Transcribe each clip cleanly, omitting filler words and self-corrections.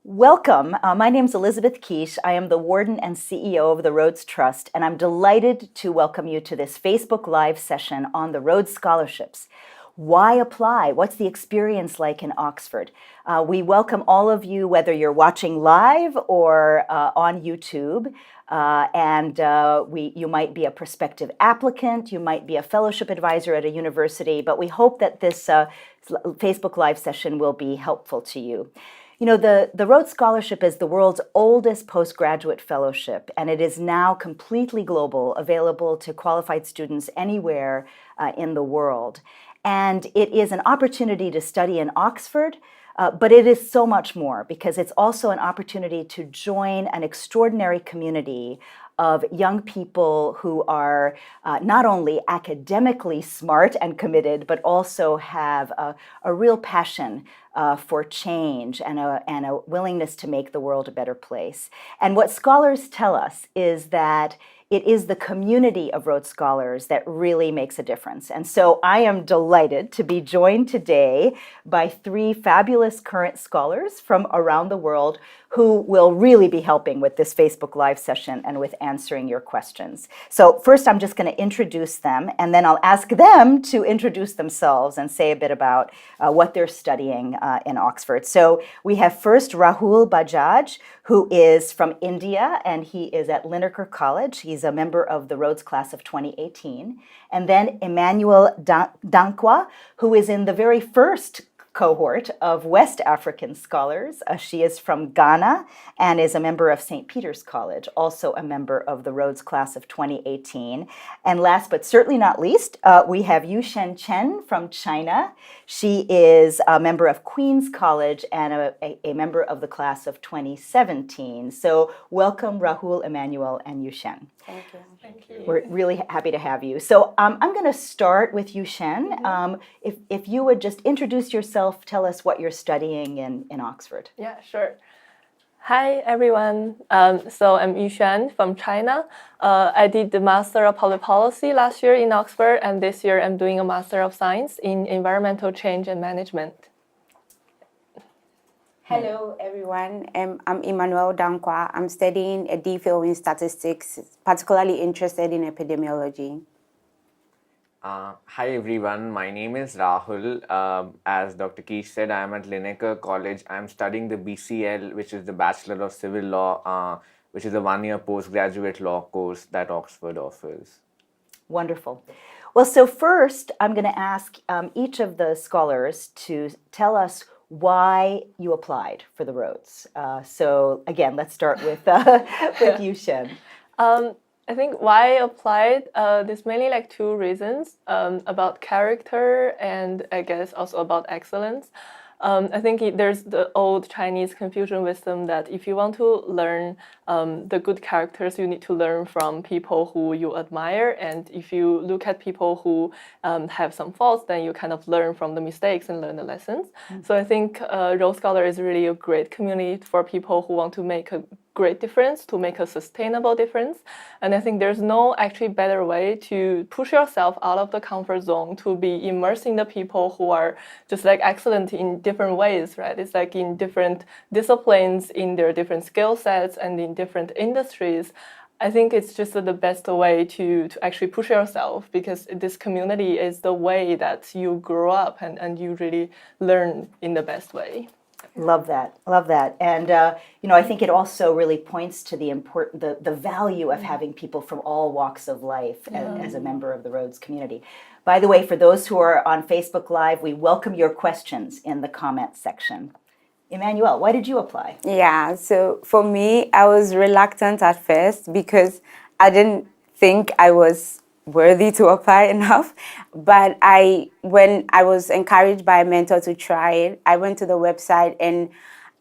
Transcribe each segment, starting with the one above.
Welcome. My name is Elizabeth Quiche. I am the Warden and CEO of the Rhodes Trust, and I'm delighted to welcome you to this Facebook Live session on the Rhodes Scholarships. Why apply? What's the experience like in Oxford? We welcome all of you, whether you're watching live or on YouTube. You might be a prospective applicant, you might be a fellowship advisor at a university, but we hope that this Facebook Live session will be helpful to you. You know, the Rhodes Scholarship is the world's oldest postgraduate fellowship, and it is now completely global, available to qualified students anywhere in the world. And it is an opportunity to study in Oxford, but it is so much more because it's also an opportunity to join an extraordinary community of young people who are not only academically smart and committed, but also have a real passion for change and a willingness to make the world a better place. And what scholars tell us is that it is the community of Rhodes Scholars that really makes a difference. And so I am delighted to be joined today by three fabulous current scholars from around the world who will really be helping with this Facebook Live session and with answering your questions. So first, I'm just going to introduce them, and then I'll ask them to introduce themselves and say a bit about what they're studying in Oxford. So we have first Rahul Bajaj, who is from India, and he is at Linacre College. He's a member of the Rhodes class of 2018. And then Emmanuelle Dankwa, who is in the very first cohort of West African scholars. She is from Ghana and is a member of St. Peter's College, also a member of the Rhodes class of 2018. And last but certainly not least, we have Yuxuan Chen from China. She is a member of Queen's College and a member of the class of 2017. So welcome, Rahul, Emmanuelle, and Yuxuan. Thank you. Thank you. We're really happy to have you. So I'm going to start with Yuxuan. If you would just introduce yourself, tell us what you're studying in Oxford. Yeah, sure. Hi, everyone. So I'm Yuxuan from China. I did the Master of Public Policy last year in Oxford, and this year I'm doing a Master of Science in Environmental Change and Management. Hello, everyone. I'm Emmanuelle Dankwa. I'm studying a DPhil in statistics, particularly interested in epidemiology. Hi, everyone. My name is Rahul. As Dr. Quiche said, I am at Linacre College. I'm studying the BCL, which is the Bachelor of Civil Law, which is a one-year postgraduate law course that Oxford offers. Wonderful. Well, so first, I'm going to ask each of the scholars to tell us why you applied for the Rhodes. So again, let's start with Yuxuan. I think why I applied, there's mainly like two reasons, about character and I guess also about excellence. I think there's the old Chinese Confucian wisdom that if you want to learn the good characters, you need to learn from people who you admire. And if you look at people who have some faults, then you kind of learn from the mistakes and learn the lessons. So I think Rhodes Scholar is really a great community for people who want to make a great difference, to make a sustainable difference. And I think there's no actually better way to push yourself out of the comfort zone, to be immersed in the people who are just like excellent in different ways, right? It's like in different disciplines, in their different skill sets and in different industries. I think it's just the best way to actually push yourself, because this community is the way that you grow up and you really learn in the best way. Love that. And I think it also really points to the value of having people from all walks of life as a member of the Rhodes community. By the way, for those who are on Facebook Live, we welcome your questions in the comments section. Emmanuelle, why did you apply? Yeah, so for me, I was reluctant at first because I didn't think I was worthy to apply enough. But when I was encouraged by a mentor to try it, I went to the website and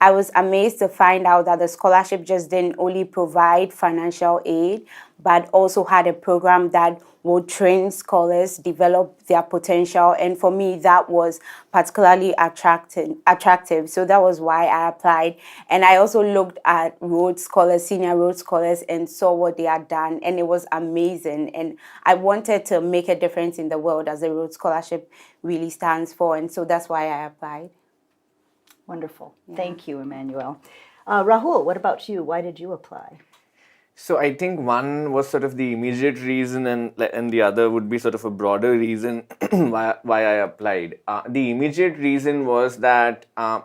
I was amazed to find out that the scholarship just didn't only provide financial aid, but also had a program that would train scholars, develop their potential. And for me, that was particularly attractive. So that was why I applied. And I also looked at Rhodes Scholars, senior Rhodes Scholars, and saw what they had done. And it was amazing. And I wanted to make a difference in the world, as the Rhodes Scholarship really stands for. And so that's why I applied. Wonderful. Yeah. Thank you, Emmanuelle. Rahul, what about you? Why did you apply? So I think one was sort of the immediate reason, and the other would be sort of a broader reason why I applied. The immediate reason was that like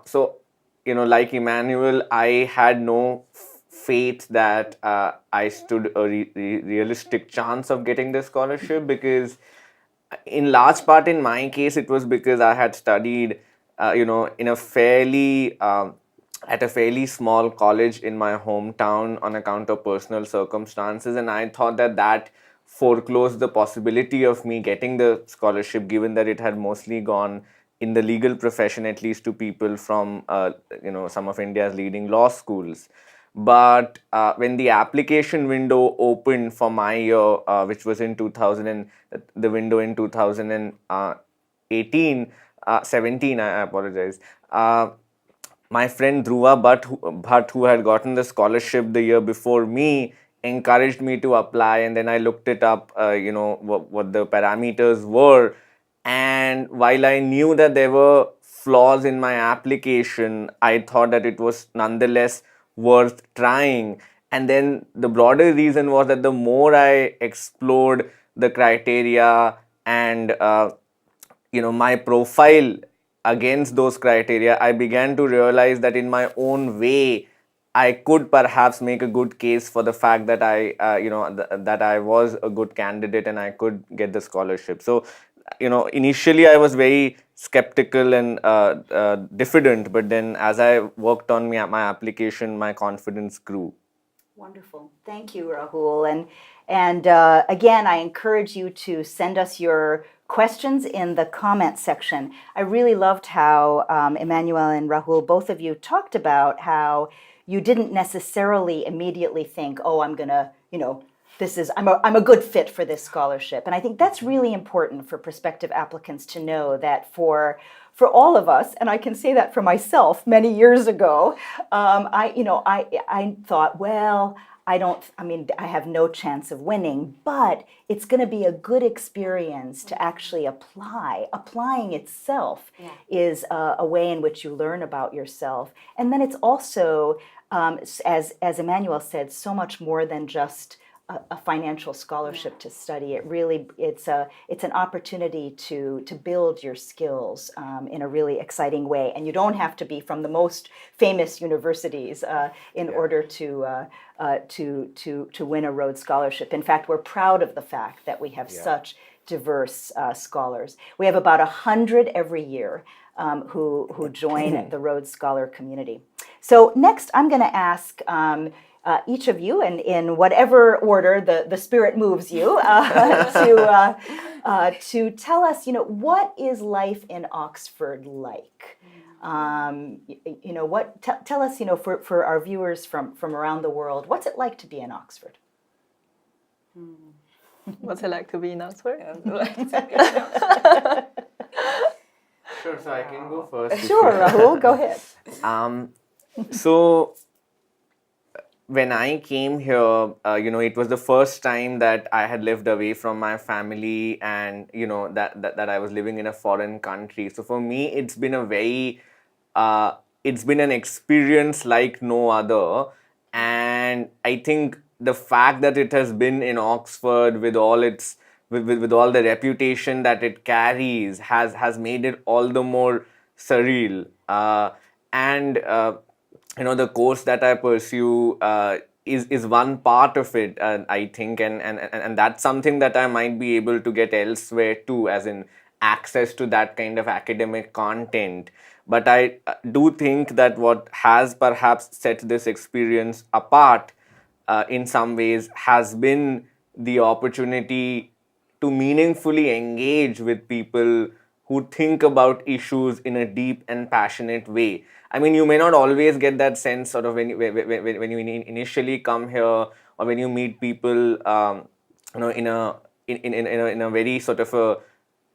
Emmanuelle, I had no faith that I stood a realistic chance of getting the scholarship, because in large part in my case it was because I had studied in a fairly at a fairly small college in my hometown on account of personal circumstances, and I thought that foreclosed the possibility of me getting the scholarship, given that it had mostly gone in the legal profession, at least to people from some of India's leading law schools. But when the application window opened for my year, which was in 2000, the window in 2018, 17, I apologize. My friend Dhruva Bhatt, who had gotten the scholarship the year before me, encouraged me to apply, and then I looked it up, what the parameters were. And while I knew that there were flaws in my application, I thought that it was nonetheless worth trying. And then the broader reason was that the more I explored the criteria and my profile against those criteria, I began to realize that in my own way, I could perhaps make a good case for the fact that that I was a good candidate and I could get the scholarship. So, initially I was very skeptical and diffident, but then as I worked on my application, my confidence grew. Wonderful. Thank you, Rahul. And again, I encourage you to send us your questions in the comment section. I really loved how Emmanuelle and Rahul, both of you, talked about how you didn't necessarily immediately think, oh, I'm gonna, I'm a good fit for this scholarship. And I think that's really important for prospective applicants to know, that for all of us, and I can say that for myself many years ago, I thought, well, I have no chance of winning, but it's going to be a good experience to actually apply. Applying itself is a way in which you learn about yourself. And then it's also, as Emmanuelle said, so much more than just a financial scholarship to study. It's an opportunity to build your skills in a really exciting way, and you don't have to be from the most famous universities in order to win a Rhodes Scholarship. In fact, we're proud of the fact that we have such diverse scholars. We have about 100 every year who join the Rhodes Scholar community. So next, I'm going to ask each of you, in whatever order the spirit moves you, to tell us, what is life in Oxford like? Tell us, for our viewers from around the world, what's it like to be in Oxford? What's it like to be in Oxford? Sure, so I can go first. Sure, Rahul, go ahead. So when I came here, it was the first time that I had lived away from my family, and that I was living in a foreign country. So for me, it's been an experience like no other. And I think the fact that it has been in Oxford with all its with all the reputation that it carries has made it all the more surreal. The course that I pursue is one part of it, I think, and that's something that I might be able to get elsewhere too, as in access to that kind of academic content. But I do think that what has perhaps set this experience apart in some ways has been the opportunity to meaningfully engage with people who think about issues in a deep and passionate way. I mean, you may not always get that sense sort of when you initially come here, or when you meet people, in a very sort of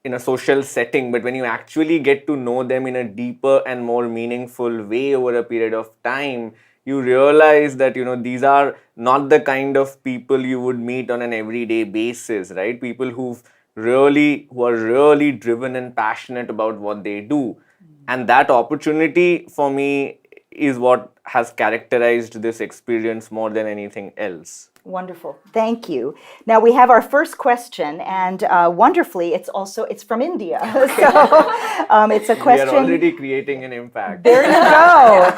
in a social setting. But when you actually get to know them in a deeper and more meaningful way over a period of time, you realize that these are not the kind of people you would meet on an everyday basis, right? People who are really driven and passionate about what they do. And that opportunity for me is what has characterized this experience more than anything else. Wonderful. Thank you. Now we have our first question, and wonderfully, it's from India. So it's a question. We are already creating an impact. There you go.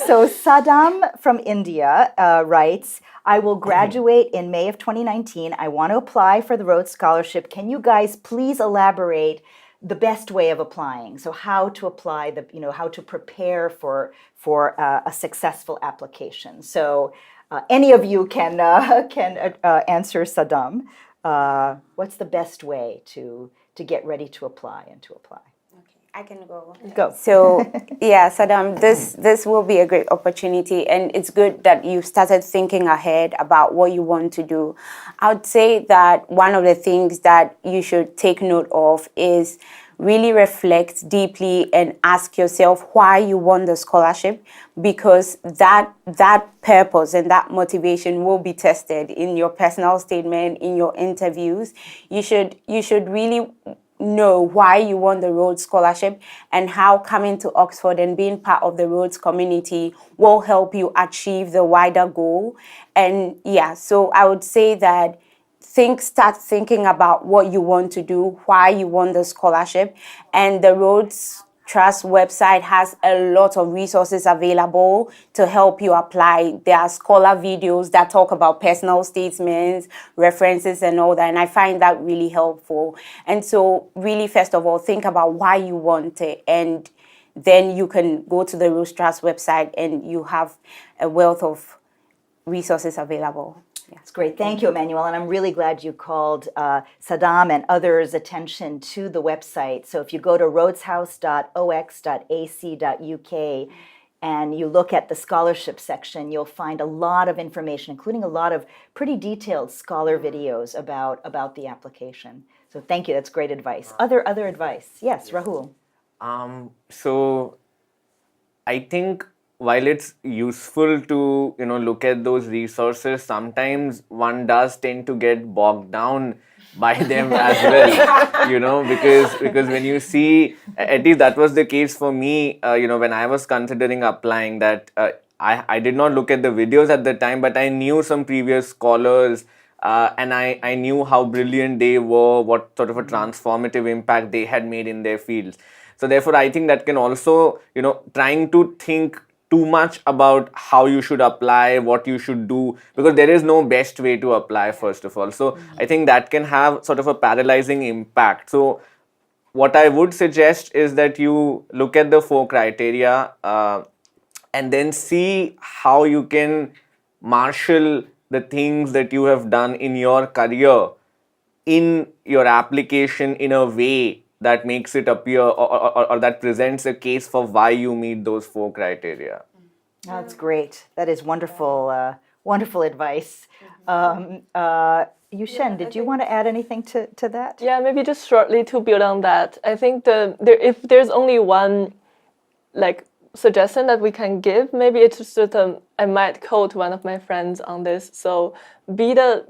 So Saddam from India writes, I will graduate in May of 2019. I want to apply for the Rhodes Scholarship. Can you guys please elaborate the best way of applying? So how to apply, how to prepare for a successful application. So any of you can answer Saddam. What's the best way to get ready to apply and to apply? I can go. Go. So, yeah, Saddam, this will be a great opportunity, and it's good that you've started thinking ahead about what you want to do. I would say that one of the things that you should take note of is really reflect deeply and ask yourself why you want the scholarship, because that purpose and that motivation will be tested in your personal statement, in your interviews. You should really know why you want the Rhodes Scholarship and how coming to Oxford and being part of the Rhodes community will help you achieve the wider goal. And yeah, so I would say that start thinking about what you want to do, why you want the scholarship, and the Rhodes Trust website has a lot of resources available to help you apply. There are scholar videos that talk about personal statements, references, and all that, and I find that really helpful. And so really, first of all, think about why you want it, and then you can go to the Rhodes Trust website and you have a wealth of resources available. That's great. Thank you, Emmanuelle. And I'm really glad you called Saddam and others' attention to the website. So if you go to rhodeshouse.ox.ac.uk and you look at the scholarship section, you'll find a lot of information, including a lot of pretty detailed scholar videos about the application. So thank you. That's great advice. Other advice? Yes, Rahul. So I think while it's useful to look at those resources, sometimes one does tend to get bogged down by them as well, because when you see, at least that was the case for me, when I was considering applying, that I did not look at the videos at the time, but I knew some previous scholars, and I knew how brilliant they were, what sort of a transformative impact they had made in their fields. So therefore, I think that can also, trying to think too much about how you should apply, what you should do, because there is no best way to apply, first of all. So I think that can have sort of a paralyzing impact. So what I would suggest is that you look at the 4 criteria and then see how you can marshal the things that you have done in your career in your application in a way that makes it appear or that presents a case for why you meet those 4 criteria. That's great. That is wonderful, wonderful advice. Yuxuan, did you want to add anything to that? Yeah, maybe just shortly to build on that. I think if there's only one suggestion that we can give, maybe it's just I might quote one of my friends on this. So be the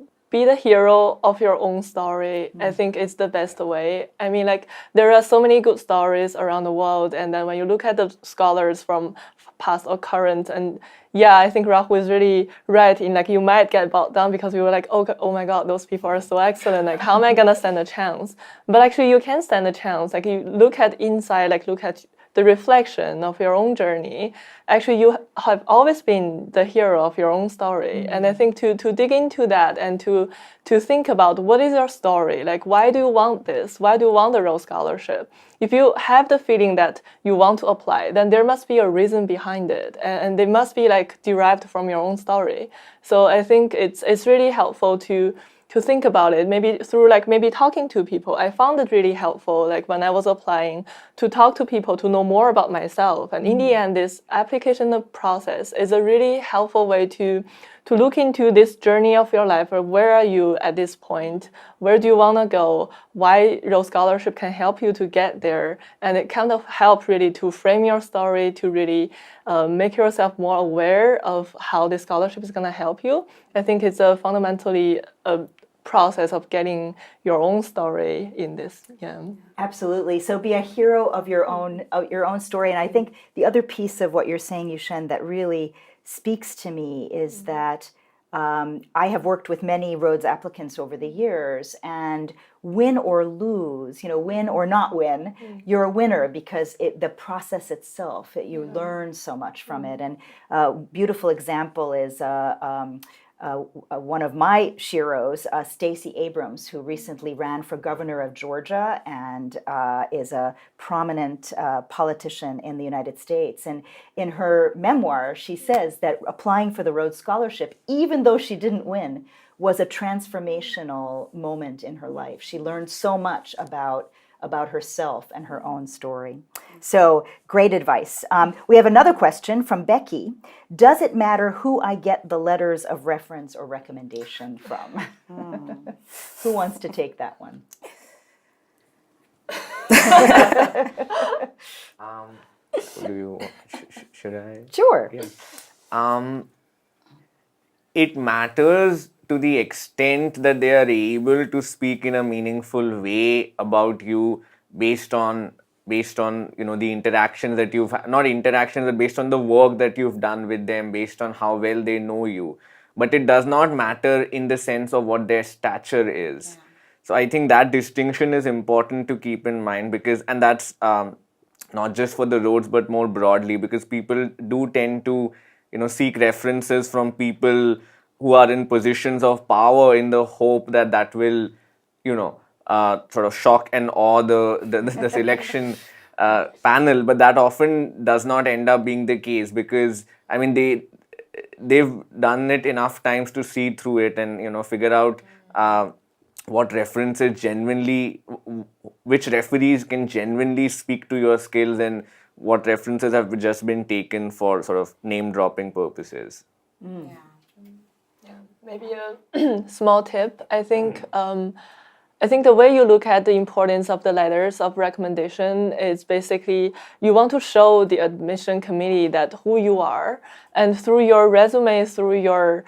hero of your own story. I think it's the best way. I mean, there are so many good stories around the world, and then when you look at the scholars from past or current, and yeah, I think Rahul is really right in you might get bogged down because you were oh my God, those people are so excellent. How am I gonna stand a chance? But actually, you can stand a chance. You look at inside, look at the reflection of your own journey. Actually, you have always been the hero of your own story. Mm-hmm. And I think to dig into that and to think about what is your story, why do you want this? Why do you want the Rhodes Scholarship? If you have the feeling that you want to apply, then there must be a reason behind it. And they must be derived from your own story. So I think it's really helpful to think about it, maybe through maybe talking to people. I found it really helpful, when I was applying, to talk to people to know more about myself. And in the end, this application process is a really helpful way to look into this journey of your life. Or where are you at this point? Where do you want to go? Why Rhodes Scholarship can help you to get there. And it kind of helps really to frame your story, to really make yourself more aware of how this scholarship is going to help you. I think it's fundamentally a process of getting your own story in this. Yeah. Absolutely. So be a hero of your own story. And I think the other piece of what you're saying, Yuxuan, that really speaks to me is that I have worked with many Rhodes applicants over the years, and win or lose, win or not win, you're a winner because the process itself, you learn so much from it. And a beautiful example is one of my sheroes, Stacey Abrams, who recently ran for governor of Georgia and is a prominent politician in the United States. And in her memoir, she says that applying for the Rhodes Scholarship, even though she didn't win, was a transformational moment in her life. She learned so much about herself and her own story. So great advice. We have another question from Becky. Does it matter who I get the letters of reference or recommendation from? Who wants to take that one? Should I? Sure. Yeah. It matters to the extent that they are able to speak in a meaningful way about you based on the interactions that you've not interactions but based on the work that you've done with them, based on how well they know you. But it does not matter in the sense of what their stature is. Yeah. So I think that distinction is important to keep in mind, because and that's not just for the Rhodes but more broadly, because people do tend to seek references from people who are in positions of power in the hope that will, sort of shock and awe the selection panel. But that often does not end up being the case, because I mean they've done it enough times to see through it and figure out what references genuinely, which referees can genuinely speak to your skills, and what references have just been taken for sort of name dropping purposes. Yeah. Maybe a small tip. I think the way you look at the importance of the letters of recommendation is basically you want to show the admission committee that who you are, and through your resume, through your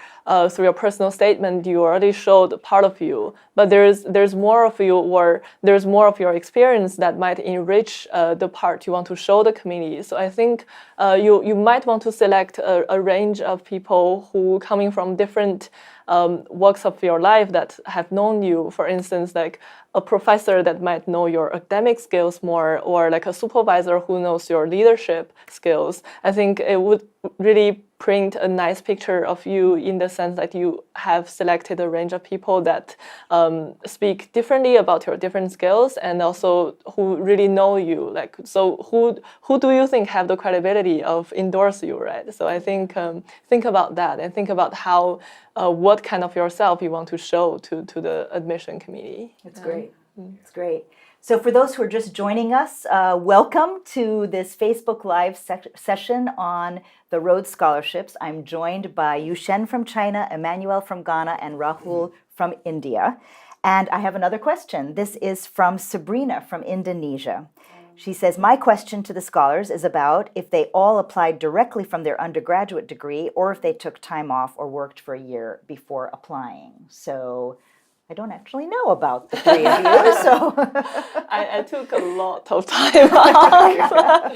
personal statement, you already showed part of you. But there's more of you, or there's more of your experience that might enrich the part you want to show the committee. So I think you might want to select a range of people who coming from different walks of your life that have known you. For instance, like a professor that might know your academic skills more, or like a supervisor who knows your leadership skills. I think it would really print a nice picture of you, in the sense that you have selected a range of people that speak differently about your different skills, and also who really know you. Like, so who do you think have the credibility of endorse you, right? So I think about that, and think about how what kind of yourself you want to show to the admission committee. That's great. It's great. So for those who are just joining us, welcome to this Facebook Live session on the Rhodes Scholarships. I'm joined by Yuxuan from China, Emmanuelle from Ghana, and Rahul from India. And I have another question. This is from Sabrina from Indonesia. She says, my question to the scholars is about if they all applied directly from their undergraduate degree, or if they took time off or worked for a year before applying. So I don't actually know about the three of you, so I took a lot of time off.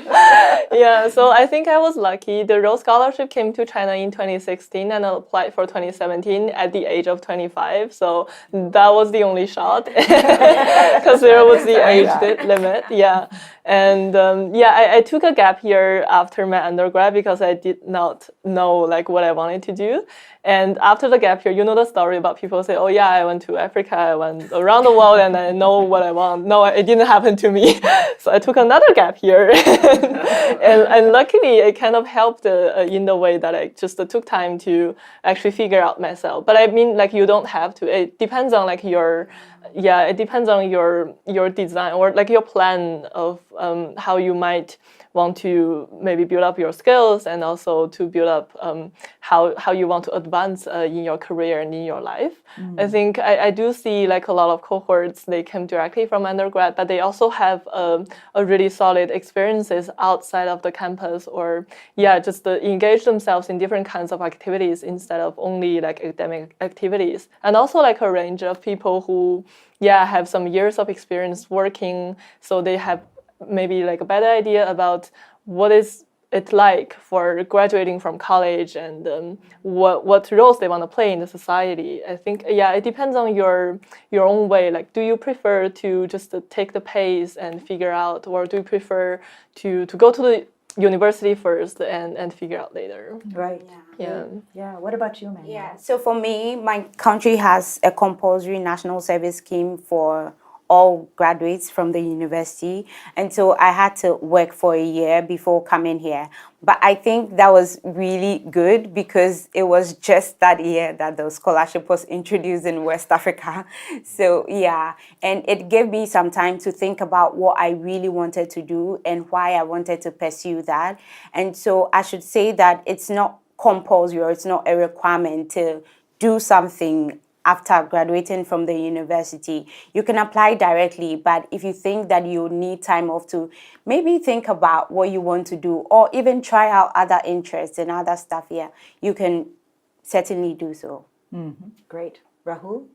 Yeah, so I think I was lucky. The Rhodes Scholarship came to China in 2016, and I applied for 2017 at the age of 25. So that was the only shot, because there was the age limit. Yeah, and I took a gap year after my undergrad because I did not know like what I wanted to do. And after the gap year, you know the story about people say, oh yeah, I went to Africa, I went around the world, and I know what I want. No, it didn't happen to me. So I took another gap year. and luckily, it kind of helped in the way that I just took time to actually figure out myself. But I mean, like, you don't have to. It depends on like your yeah, it depends on your design or like your plan of how you might want to maybe build up your skills and also to build up how you want to advance in your career and in your life. I think I do see like a lot of cohorts, they came directly from undergrad, but they also have a really solid experiences outside of the campus or just engage themselves in different kinds of activities instead of only like academic activities. And also like a range of people who have some years of experience working, so they have maybe like a better idea about what is it like for graduating from college and what roles they want to play in the society. I think it depends on your own way. Like, do you prefer to just take the pace and figure out, or do you prefer to go to the university first and figure out later? Right. Yeah. What about you, Emmanuelle? Yeah. So for me, my country has a compulsory national service scheme for all graduates from the university. And so I had to work for a year before coming here. But I think that was really good because it was just that year that the scholarship was introduced in West Africa. So and it gave me some time to think about what I really wanted to do and why I wanted to pursue that. And so I should say that it's not compulsory or it's not a requirement to do something after graduating from the university. You can apply directly, but if you think that you need time off to maybe think about what you want to do or even try out other interests and other stuff, you can certainly do so. Great. Rahul?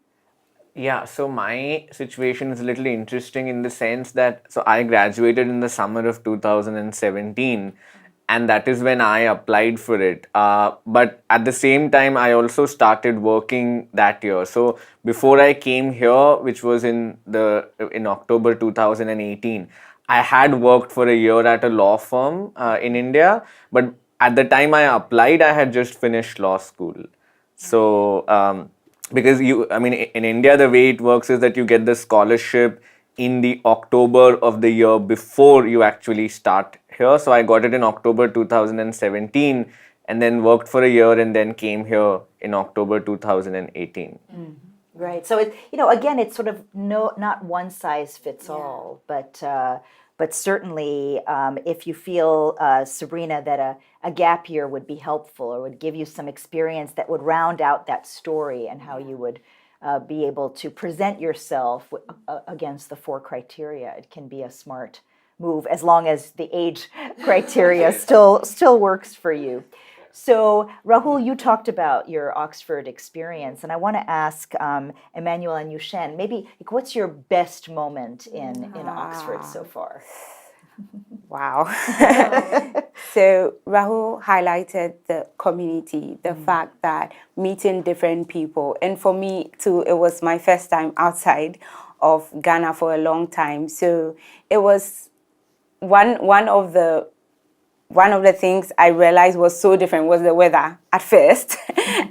Yeah, so my situation is a little interesting in the sense that, so I graduated in the summer of 2017. And that is when I applied for it. But at the same time, I also started working that year. So before I came here, which was in October 2018, I had worked for a year at a law firm in India. But at the time I applied, I had just finished law school. So because in India, the way it works is that you get the scholarship in the October of the year before you actually start here. So I got it in October 2017 and then worked for a year and then came here in October 2018. Right. So again, it's sort of not one size fits all, but certainly if you feel, Sabrina, that a gap year would be helpful or would give you some experience that would round out that story and how you would be able to present yourself against the 4 criteria, it can be a smart move as long as the age criteria still works for you. So Rahul, you talked about your Oxford experience, and I want to ask Emmanuelle and Yuxuan, maybe what's your best moment in Oxford so far? Wow. So Rahul highlighted the community, the fact that meeting different people. And for me too, it was my first time outside of Ghana for a long time. So it was one of the things I realized was so different was the weather at first.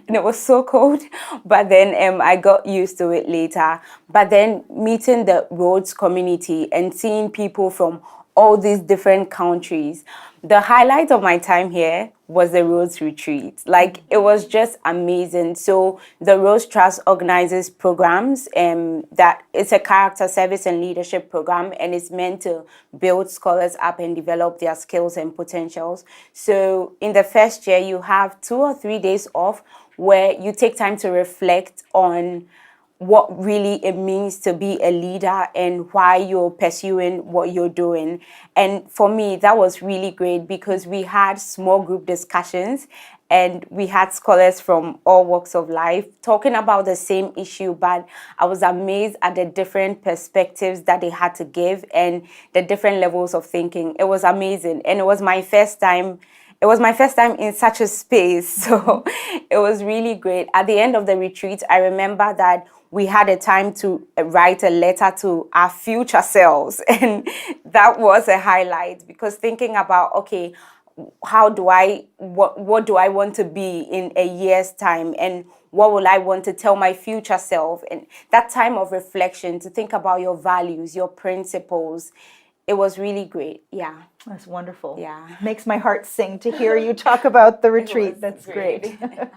And it was so cold. But then I got used to it later. But then meeting the Rhodes community and seeing people from all these different countries. The highlight of my time here was the Rhodes retreat. Like, it was just amazing. So the Rhodes Trust organizes programs that it's a character service and leadership program, and it's meant to build scholars up and develop their skills and potentials. So in the first year, you have 2 or 3 days off where you take time to reflect on what really it means to be a leader and why you're pursuing what you're doing. And for me, that was really great because we had small group discussions and we had scholars from all walks of life talking about the same issue, but I was amazed at the different perspectives that they had to give and the different levels of thinking. It was amazing. And it was my first time in such a space, so it was really great. At the end of the retreat, I remember that we had a time to write a letter to our future selves, and that was a highlight because thinking about, okay, what do I want to be in a year's time, and what will I want to tell my future self? And that time of reflection to think about your values, your principles, it was really great. Yeah. That's wonderful. Yeah. Makes my heart sing to hear you talk about the retreat. was That's great. great.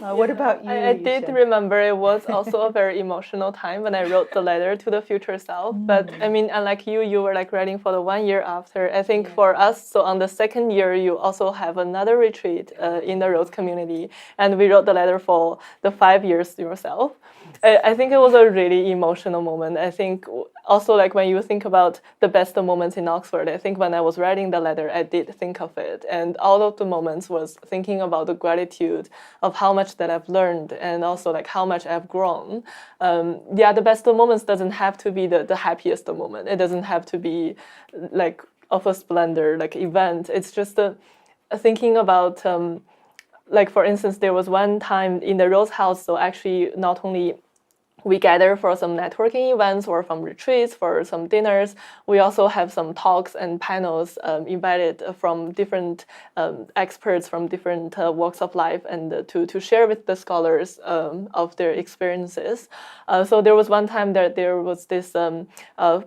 What about you? I did Yuxuan? remember it was also a very emotional time when I wrote the letter to the future self. But I mean, unlike you were like writing for the 1 year after. I think for us, so on the second year, you also have another retreat in the Rhodes community. And we wrote the letter for the 5 years yourself. I think it was a really emotional moment. I think also like when you think about the best moments in Oxford, I think when I was writing the letter, I did think of it. And all of the moments was thinking about the gratitude of how much that I've learned and also like how much I've grown. The best moments doesn't have to be the happiest moment. It doesn't have to be like of a splendor, like event. It's just thinking about like for instance, there was one time in the Rose House, so actually not only we gather for some networking events or from retreats, for some dinners. We also have some talks and panels invited from different experts from different walks of life and to share with the scholars of their experiences. So there was one time that there was this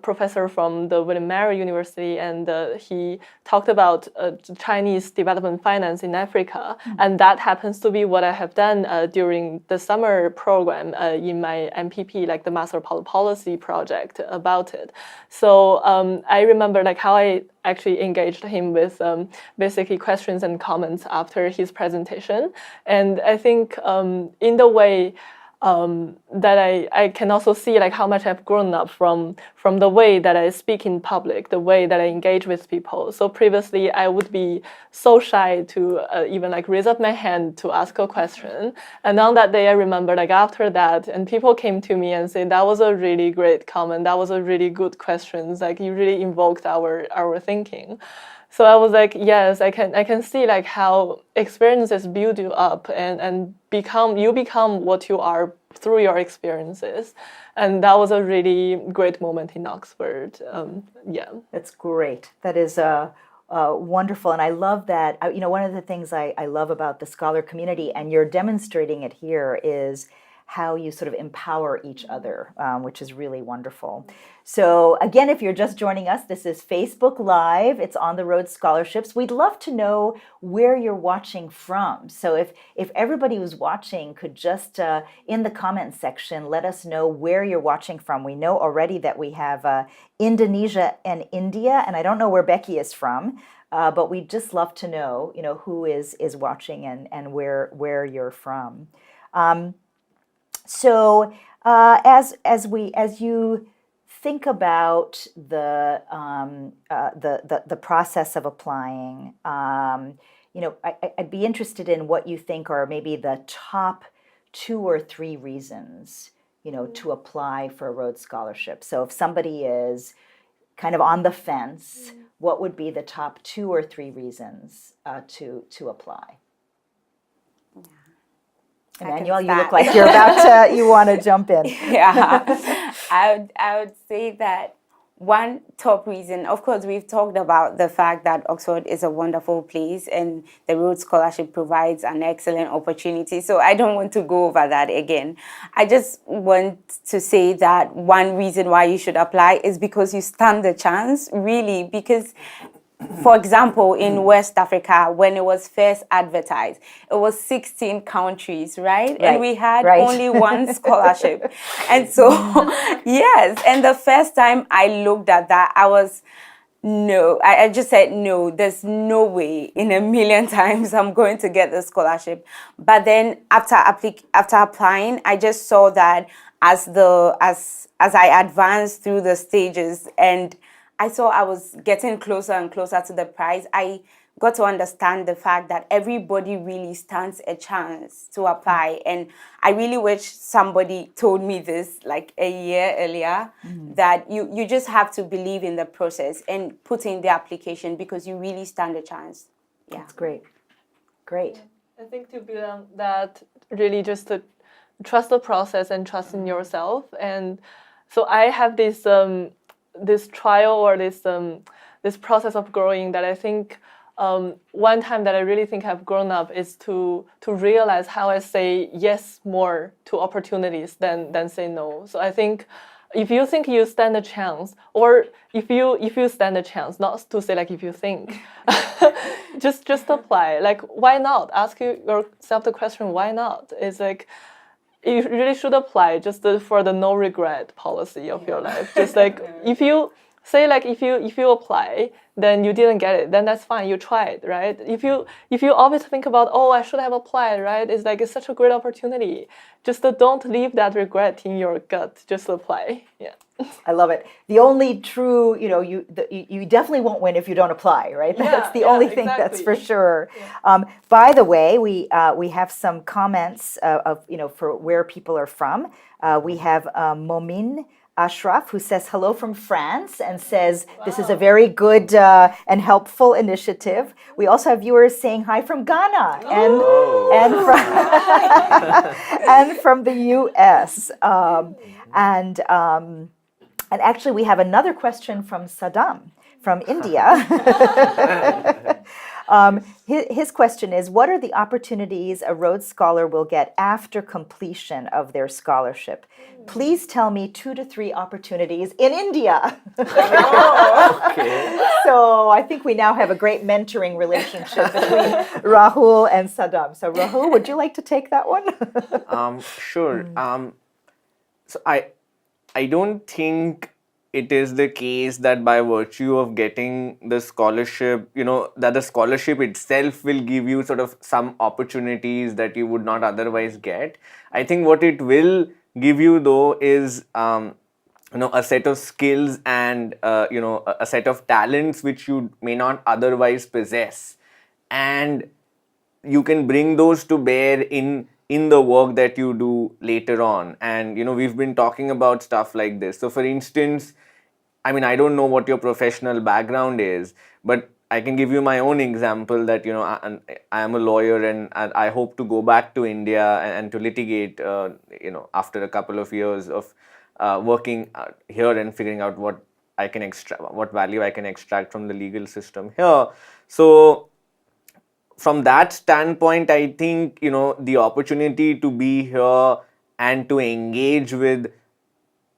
professor from the Linacre University, and he talked about Chinese development finance in Africa. And that happens to be what I have done during the summer program in my MPP, like the Master Policy project about it. So I remember like how I actually engaged him with basically questions and comments after his presentation. And I think in the way that I can also see like how much I've grown up from the way that I speak in public, the way that I engage with people. So previously I would be so shy to even like raise up my hand to ask a question. And on that day I remember like after that, and people came to me and said, that was a really great comment, that was a really good question, like you really invoked our thinking. So I was like, yes, I can see like how experiences build you up and you become what you are through your experiences. And that was a really great moment in Oxford. That's great. That is wonderful. And I love that. One of the things I love about the scholar community, and you're demonstrating it here, is how you sort of empower each other, which is really wonderful. So again, if you're just joining us, this is Facebook Live. It's on the Rhodes Scholarships. We'd love to know where you're watching from. So if everybody who's watching could just, in the comments section, let us know where you're watching from. We know already that we have Indonesia and India, and I don't know where Becky is from, but we'd just love to know, who is watching and where you're from. So as you think about the process of applying, I'd be interested in what you think are maybe the top 2 or 3 reasons, to apply for a Rhodes Scholarship. So if somebody is kind of on the fence, what would be the top 2 or 3 reasons to apply? Emmanuelle, you look like you're you want to jump in. Yeah, I would say that one top reason, of course, we've talked about the fact that Oxford is a wonderful place and the Rhodes Scholarship provides an excellent opportunity. So I don't want to go over that again. I just want to say that one reason why you should apply is because you stand the chance, really, because for example, in West Africa, when it was first advertised, it was 16 countries, right? And we had only one scholarship. And so, yes, and the first time I looked at that, I just said, no, there's no way in a million times I'm going to get the scholarship. But then after applying, I just saw that as I advanced through the stages and I saw I was getting closer and closer to the prize, I got to understand the fact that everybody really stands a chance to apply. And I really wish somebody told me this like a year earlier, that you just have to believe in the process and put in the application because you really stand a chance. Yeah. That's great. Great. I think to build on that, really just to trust the process and trust in yourself. And so I have this trial or this process of growing that I think one time that I really think I've grown up is to realize how I say yes more to opportunities than say no. So I think if you think you stand a chance, or if you stand a chance, not to say like if you think, just apply. Like, why not? Ask yourself the question, why not? It's like, you really should apply just for the no regret policy of your life. Just like, if you say like if you apply, then you didn't get it, then that's fine, you tried, right? If you always think about, oh, I should have applied, right? It's like, it's such a great opportunity. Just don't leave that regret in your gut. Just apply. Yeah. I love it. The only true, you definitely won't win if you don't apply, right? That's the only thing, exactly. that's for sure. Yeah. By the way, we have some comments of for where people are from. We have Momin Ashraf, who says hello from France and says this is a very good and helpful initiative. We also have viewers saying hi from Ghana and from the US. And actually, we have another question from Saddam from India. His question is, what are the opportunities a Rhodes Scholar will get after completion of their scholarship? Please tell me 2 to 3 opportunities in India. Okay. So I think we now have a great mentoring relationship between Rahul and Saddam. So Rahul, would you like to take that one? Sure. So I don't think it is the case that by virtue of getting the scholarship, that the scholarship itself will give you sort of some opportunities that you would not otherwise get. I think what it will give you though is, a set of skills and, a set of talents which you may not otherwise possess. And you can bring those to bear in the work that you do later on. And, we've been talking about stuff like this. So, for instance, I mean, I don't know what your professional background is, but I can give you my own example that, I am a lawyer and I hope to go back to India and to litigate, after a couple of years of working here and figuring out what value I can extract from the legal system here. So, from that standpoint, I think, the opportunity to be here and to engage with,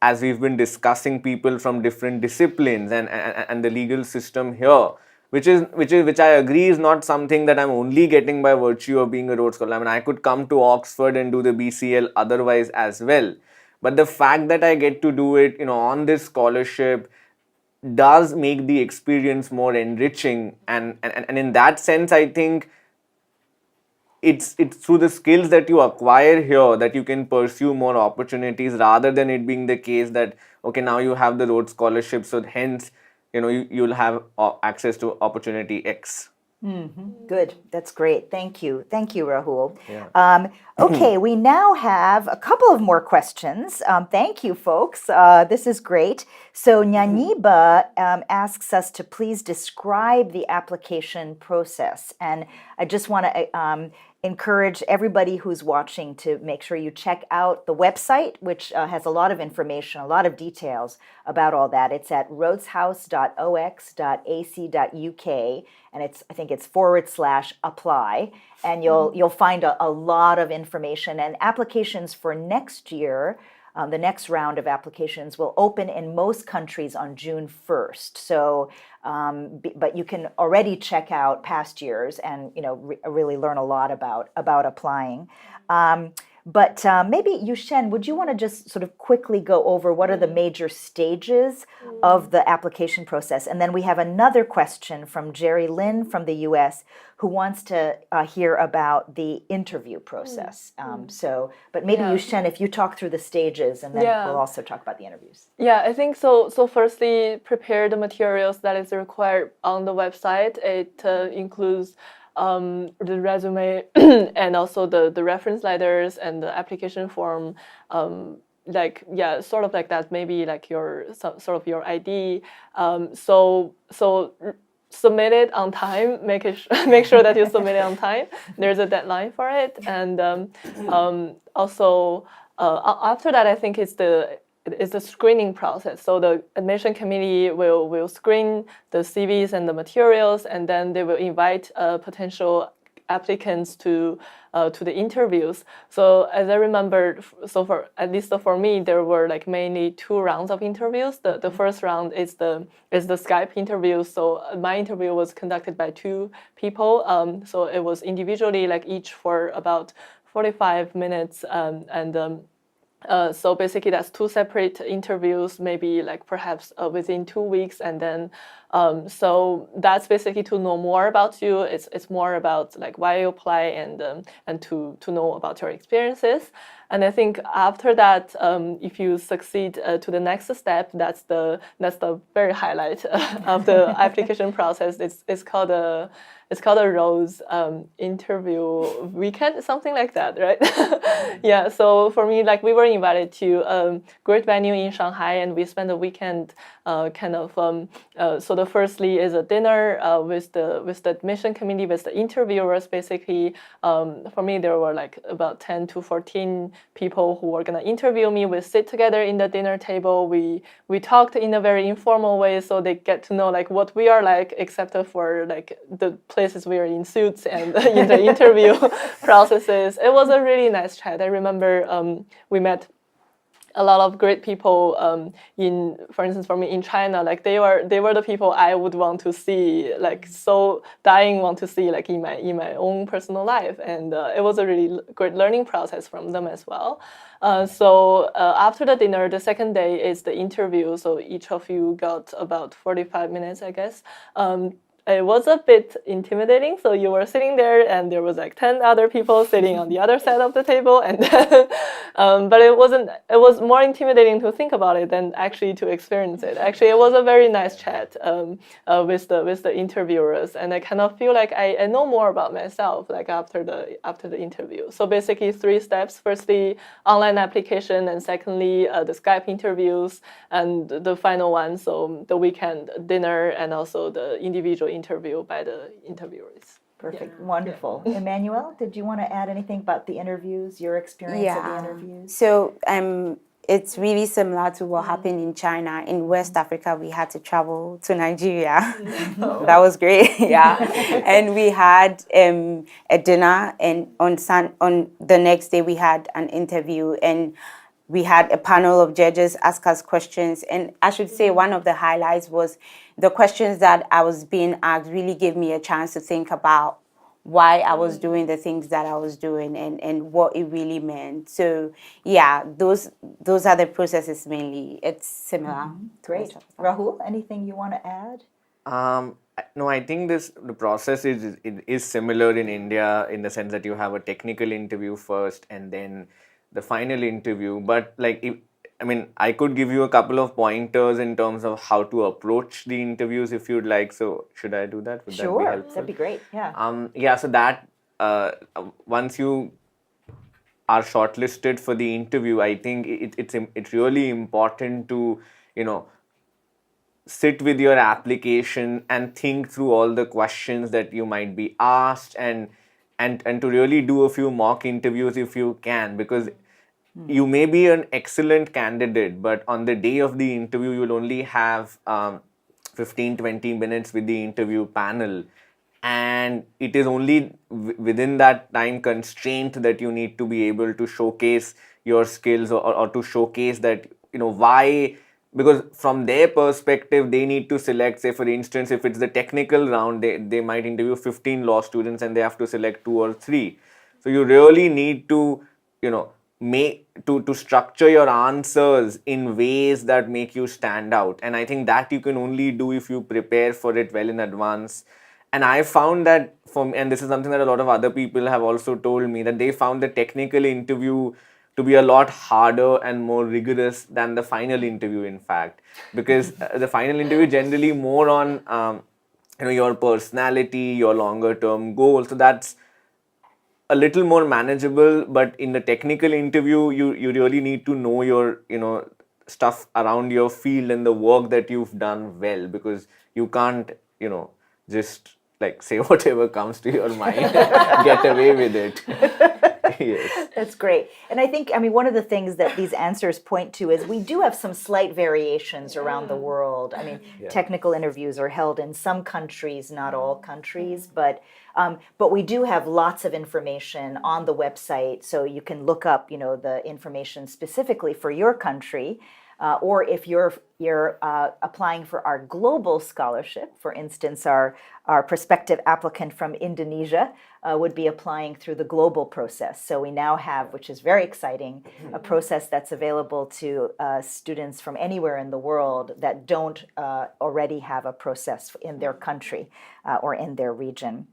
as we've been discussing, people from different disciplines and the legal system here, which I agree is not something that I'm only getting by virtue of being a Rhodes Scholar. I mean, I could come to Oxford and do the BCL otherwise as well. But the fact that I get to do it, on this scholarship does make the experience more enriching. And in that sense, I think it's through the skills that you acquire here that you can pursue more opportunities, rather than it being the case that, okay, now you have the Rhodes Scholarship, so hence, you'll have access to opportunity X. Mm-hmm. Good. That's great. Thank you. Thank you, Rahul. Yeah. Okay, we now have a couple of more questions. Thank you, folks. This is great. So Nyaniba asks us to please describe the application process. And I just want to encourage everybody who's watching to make sure you check out the website, which has a lot of information, a lot of details about all that. It's at rhodeshouse.ox.ac.uk, and I think it's /apply, and you'll find a lot of information. And applications for next year, the next round of applications will open in most countries on June 1st. So, but you can already check out past years and really learn a lot about applying. But maybe Yuxuan, would you want to just sort of quickly go over what are the major stages of the application process? And then we have another question from Jerry Lynn from the US who wants to hear about the interview process. But maybe Yuxuan, if you talk through the stages, and then we'll also talk about the interviews. Yeah, I think so. So firstly, prepare the materials that is required on the website. It includes the resume and also the reference letters and the application form, sort of like that, maybe like your ID. So submit it on time. Make sure that you submit it on time. There's a deadline for it, and also after that, I think it's the screening process. So the admission committee will screen the CVs and the materials, and then they will invite potential applicants to the interviews. So as I remember, so for at least for me, there were like mainly 2 rounds of interviews. The first round is the Skype interview. So my interview was conducted by 2 people. So it was individually, like each for about 45 minutes, so basically that's 2 separate interviews, maybe like perhaps within 2 weeks, and then so that's basically to know more about you. It's more about like why you apply and to know about your experiences. And I think after that, if you succeed to the next step, that's the very highlight of the application process. It's called a Rhodes interview weekend, something like that, right? Yeah. So for me, like we were invited to a great venue in Shanghai, and we spent the weekend so the firstly is a dinner with the admission committee, with the interviewers. Basically, for me there were like about 10 to 14 people who were gonna interview me. We sit together in the dinner table. We talked in a very informal way, so they get to know like what we are like, except for like the places we are in suits and in the interview processes. It was a really nice chat. I remember we met a lot of great people for instance, for me in China, like they were the people I would want to see, like so want to see like in my own personal life, and it was a really great learning process from them as well. So after the dinner, the second day is the interview. So each of you got about 45 minutes, I guess. It was a bit intimidating. So you were sitting there, and there was like 10 other people sitting on the other side of the table, and but it was more intimidating to think about it than actually to experience it. Actually, it was a very nice chat with the interviewers, and I kind of feel like I know more about myself like after the interview. So basically 3 steps: firstly, online application, and secondly, the Skype interviews, and the final one, so the weekend dinner, and also the individual interview by the interviewers. Perfect. Yeah. Wonderful. Yeah. Emmanuelle, did you want to add anything about the interviews, your experience of the interviews? So it's really similar to what happened in China. In West Africa, we had to travel to Nigeria. That was great. Yeah. And we had a dinner, and on the next day we had an interview, and we had a panel of judges ask us questions. And I should say one of the highlights was the questions that I was being asked really gave me a chance to think about why I was doing the things that I was doing, and what it really meant. So yeah, those are the processes mainly. It's similar. Mm-hmm. Great. Rahul, anything you want to add? No, I think the process is similar in India, in the sense that you have a technical interview first and then the final interview. But like, I could give you a couple of pointers in terms of how to approach the interviews if you'd like. So should I do that? Would that be helpful? That'd be great. Yeah. Yeah. So that once you are shortlisted for the interview, I think it's really important to sit with your application and think through all the questions that you might be asked, and to really do a few mock interviews if you can, because you may be an excellent candidate, but on the day of the interview, you'll only have 15-20 minutes with the interview panel. And it is only within that time constraint that you need to be able to showcase your skills, or to showcase that, why, because from their perspective, they need to select, say, for instance, if it's the technical round, they might interview 15 law students and they have to select 2 or 3. So you really need to, to structure your answers in ways that make you stand out. And I think that you can only do if you prepare for it well in advance. And I found that and this is something that a lot of other people have also told me, that they found the technical interview to be a lot harder and more rigorous than the final interview, in fact, because the final interview generally more on your personality, your longer term goals. So that's a little more manageable. But in the technical interview, you really need to know your stuff around your field and the work that you've done well, because you can't just like say whatever comes to your mind and get away with it. Yes. That's great. And I think, I mean, one of the things that these answers point to is we do have some slight variations around the world. I mean, technical interviews are held in some countries, not all countries, but we do have lots of information on the website, so you can look up, the information specifically for your country. Or if you're applying for our global scholarship, for instance, our prospective applicant from Indonesia would be applying through the global process. So we now have, which is very exciting, a process that's available to students from anywhere in the world that don't already have a process in their country or in their region.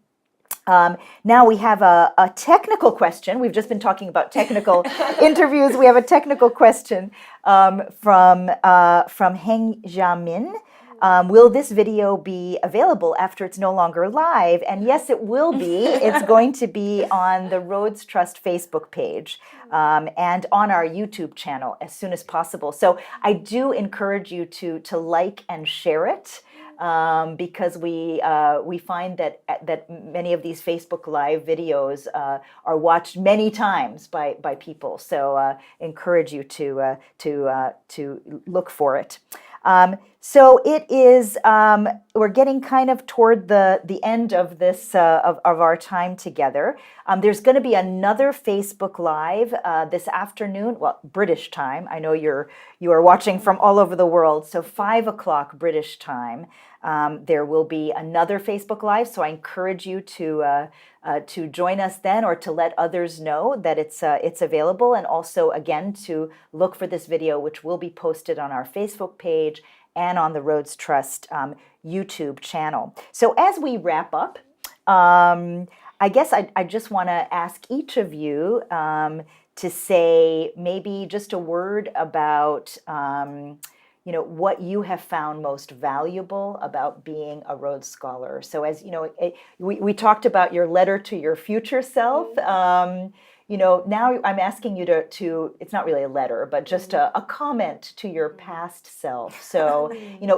Now we have a technical question. We've just been talking about technical interviews. We have a technical question from Heng Jiamin. Will this video be available after it's no longer live? And yes, it will be. It's going to be on the Rhodes Trust Facebook page and on our YouTube channel as soon as possible. So I do encourage you to like and share it. Because we find that many of these Facebook Live videos are watched many times by people. So encourage you to look for it. So it is. We're getting kind of toward the end of this of our time together. There's going to be another Facebook Live this afternoon. Well, British time. I know you are watching from all over the world. So 5 o'clock British time. There will be another Facebook Live, so I encourage you to join us then, or to let others know that it's available, and also again to look for this video, which will be posted on our Facebook page and on the Rhodes Trust YouTube channel. So as we wrap up, I guess I just want to ask each of you to say maybe just a word about what you have found most valuable about being a Rhodes Scholar. So as you know, we talked about your letter to your future self. Now I'm asking you to it's not really a letter, but just a comment to your past self. So,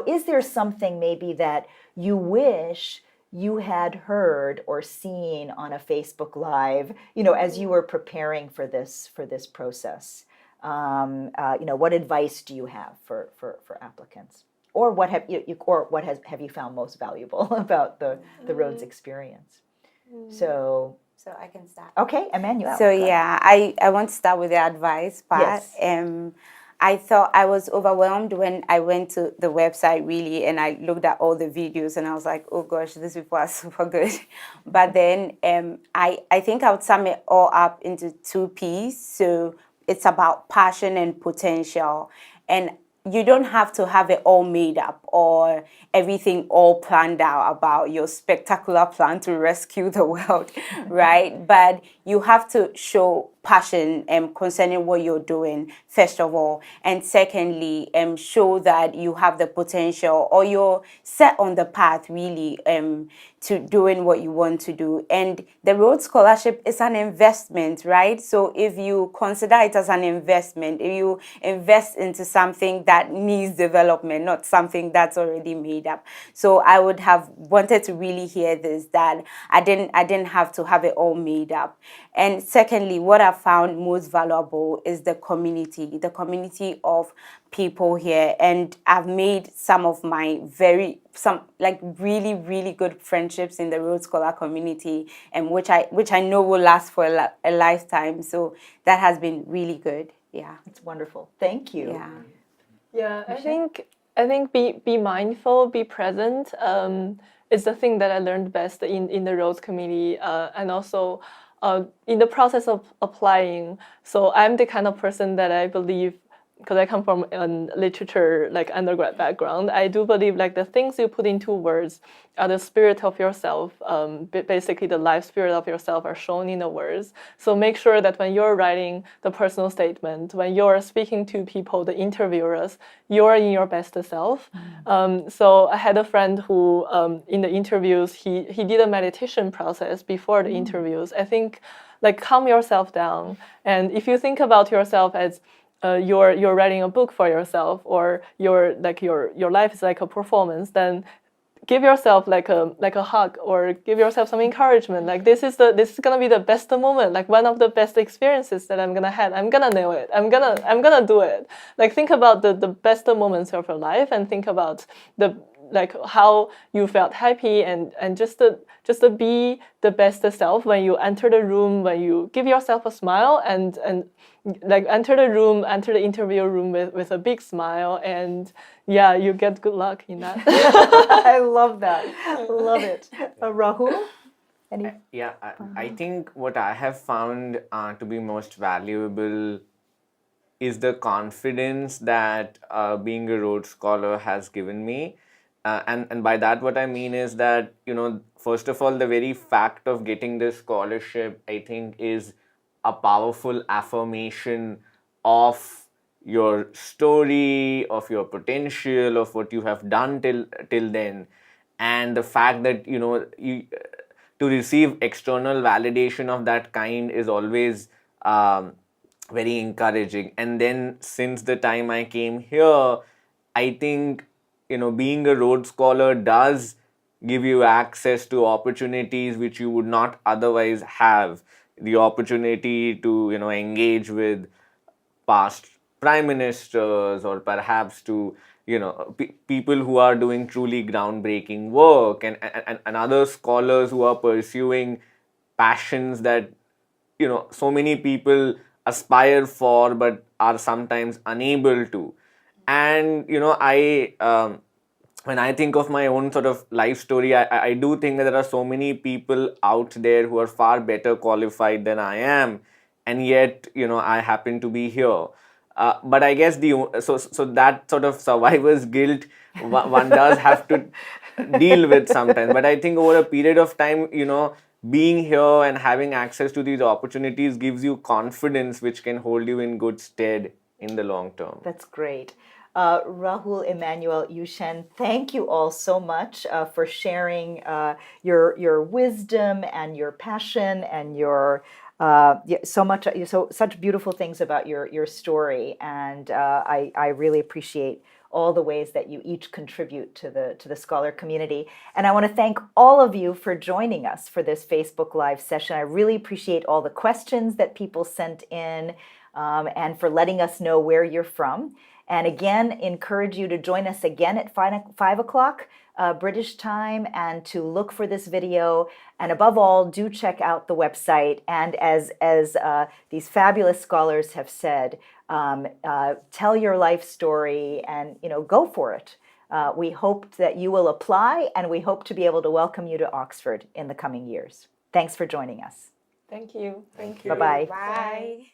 is there something maybe that you wish you had heard or seen on a Facebook Live, as you were preparing for this process? What advice do you have for applicants, or what have you found most valuable about the Rhodes experience? So I can start. Okay, Emmanuelle. So yeah, I want to start with the advice part. Yes. I thought I was overwhelmed when I went to the website, really, and I looked at all the videos, and I was like, oh gosh, these people are super good. But then I think I would sum it all up into 2 P's. So it's about passion and potential. And you don't have to have it all made up or everything all planned out about your spectacular plan to rescue the world, right? But you have to show passion concerning what you're doing, first of all. And secondly, show that you have the potential, or you're set on the path, really, to doing what you want to do. And the Rhodes Scholarship is an investment, right? So if you consider it as an investment, if you invest into something that needs development, not something that's already made up. So I would have wanted to really hear this, that I didn't have to have it all made up. And secondly, what I found most valuable is the community of people here. And I've made some of my really, really good friendships in the Rhodes Scholar community, and which I know will last for a lifetime. So that has been really good. Yeah. It's wonderful. Thank you. Yeah. Yeah, I think be mindful, be present. Is the thing that I learned best in the Rhodes community, and also in the process of applying. So I'm the kind of person that I believe, because I come from a literature undergrad background, I do believe the things you put into words are the spirit of yourself. Basically, the life spirit of yourself are shown in the words. So make sure that when you're writing the personal statement, when you're speaking to people, the interviewers, you're in your best self. So I had a friend who, in the interviews, he did a meditation process before the interviews. I think, calm yourself down, and if you think about yourself as you're writing a book for yourself, or your life is like a performance, then give yourself like a hug or give yourself some encouragement. Like this is gonna be the best moment, like one of the best experiences that I'm gonna have. I'm gonna nail it. I'm gonna do it. Like think about the best moments of your life and think about like how you felt happy and just to be the best self when you enter the room, when you give yourself a smile and like enter the interview room with a big smile, and yeah, you get good luck in that. I love that. Love it. Rahul? Any? Yeah, I think what I have found to be most valuable is the confidence that being a Rhodes Scholar has given me. And by that, what I mean is that, first of all, the very fact of getting this scholarship, I think, is a powerful affirmation of your story, of your potential, of what you have done till then. And the fact that, to receive external validation of that kind is always very encouraging. And then since the time I came here, I think, being a Rhodes Scholar does give you access to opportunities which you would not otherwise have. The opportunity to, engage with past prime ministers, or perhaps to, people who are doing truly groundbreaking work, and other scholars who are pursuing passions that, so many people aspire for but are sometimes unable to. And when I think of my own sort of life story, I do think that there are so many people out there who are far better qualified than I am, and yet I happen to be here. But I guess so that sort of survivor's guilt one does have to deal with sometimes. But I think over a period of time, being here and having access to these opportunities gives you confidence, which can hold you in good stead in the long term. That's great. Rahul, Emmanuelle, Yuxuan, thank you all so much for sharing your wisdom and your passion and your such beautiful things about your story, and I really appreciate all the ways that you each contribute to the scholar community. And I want to thank all of you for joining us for this Facebook Live session. I really appreciate all the questions that people sent in, and for letting us know where you're from. And again, encourage you to join us again at 5 o'clock British time, and to look for this video. And above all, do check out the website. And as these fabulous scholars have said, tell your life story and go for it. We hope that you will apply, and we hope to be able to welcome you to Oxford in the coming years. Thanks for joining us. Thank you. Bye-bye. Bye.